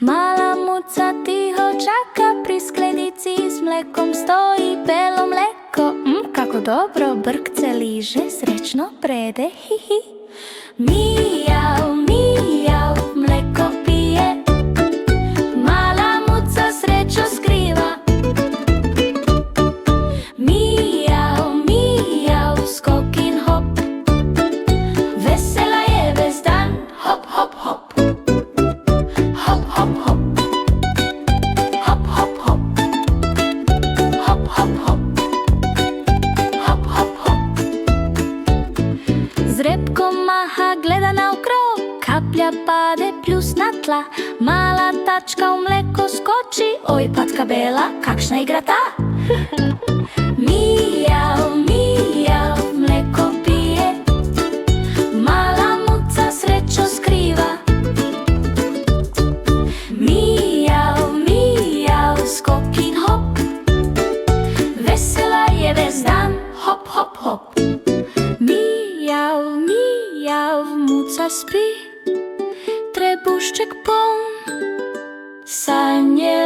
Mala muca tiho čaka pri skledici, s mlekom stoji belo mleko. Kako dobro brkce liže, srećno prede, hihi. Mijav, mijav, mleko pije, mala muca srećo skriva. Mijav, mijav, skokin hop, vesela je ves dan, hop, hop, hop. Hop, hop, hop. Hop, hop, hop. Hop, hop, hop. Hop, hop, hop. Zrepko maha, gleda na ukrov, kaplja pade pljus na tla. Mala tačka u mleko skoči, oj patka bela, kakšna igra ta. Mijav, mijav, mleko pije, mala muca srećo skriva. Mijav, mijav, skokin hop, vesela je ves dan, hop, hop, hop. Mijav, mijav, muca spi, trebušček poln sanje.